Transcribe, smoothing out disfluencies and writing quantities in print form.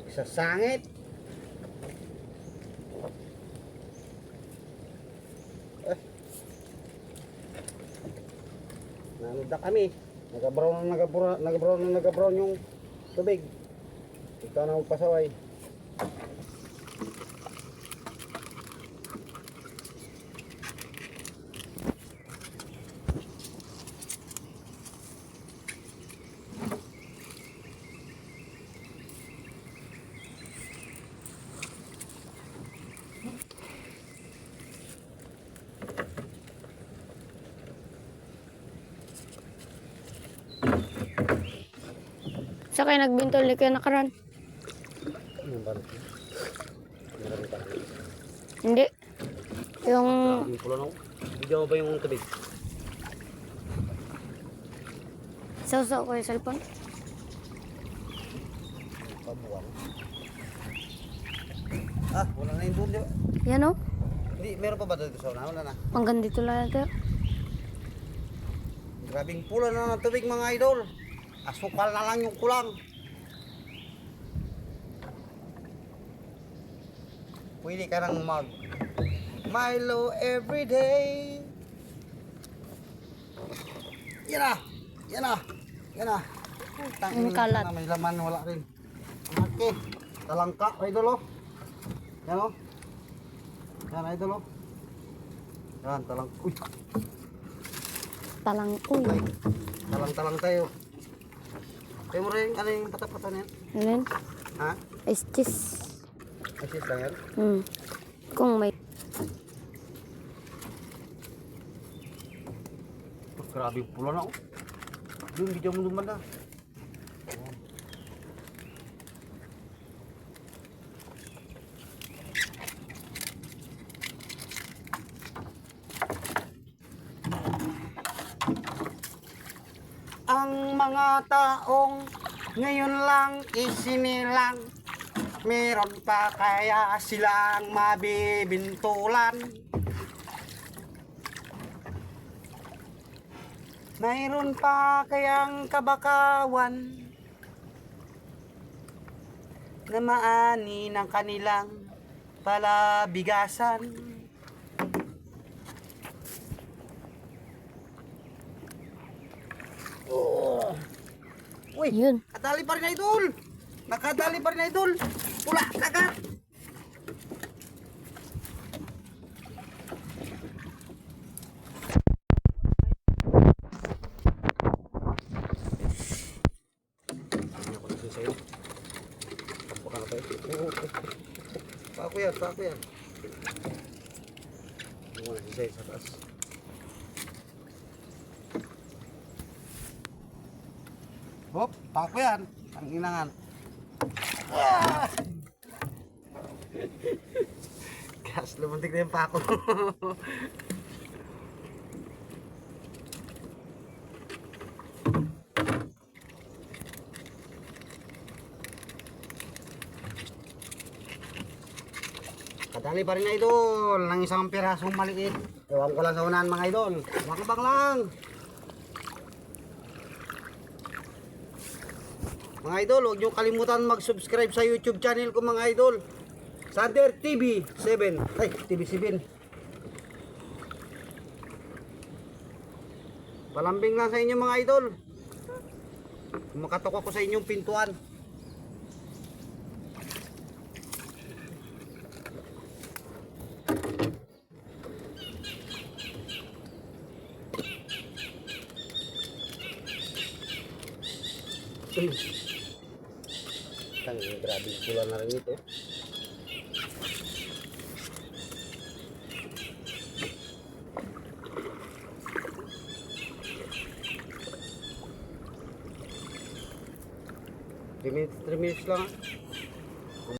Nagsasangit. Nanudak kami. Nagabrown yung tubig. Ikaw na magpasaway. Sa kayo nagbintol ni kaya nakaran? Hindi. Yung... Video mo ba yung tubig? Sausaw ko yung cellphone. Pabuwan. Wala na yung doon. Yan o. Hindi, meron pa ba dito sa una? Wala na. Hanggang dito lang natin. Grabing pula na ng tubig mga idol. Asukal na lang yung kulang. Pwede ka nang mag Milo everyday. Yan na. Yan na. Yan na. Ang kalat. May laman, wala rin. Okay. Talangka, idol oh. Yan oh. Yan idol oh. Yan, uy. Talangkoy. Talang tayo. Kaya mo rin, ano yung patapatan yan? Ano yun? Ha? Ice cheese. Assist lang yan? Kung may... Grabe yung pula na oh. Doon, video mo naman na. Ang mga taong ngayon lang isinilang, meron pa kaya silang mabibintulan? Mayroon pa kayang kabakawan na maani ng kanilang palabigasan? Uy, Yun. nakadali pa rin idol. Nakadali pa rin idol. Pula, kagat. Paku yan, paku yan. Muna sisay sa taas. Hop, paku yan. Ang inangan. Gas, lumuntik na yung pako. Kadali pa rin idol ng isang pirasong maliit. Ewan ko lang sa unahan mga idol. Bakibang lang. Mga idol, huwag nyo kalimutan mag-subscribe sa YouTube channel ko mga idol. Sander TV7. Ay, TV7. Palambing lang sa inyo mga idol. Makatok ako sa inyong pintuan. Grabe pula na rin ito. Three minutes lang.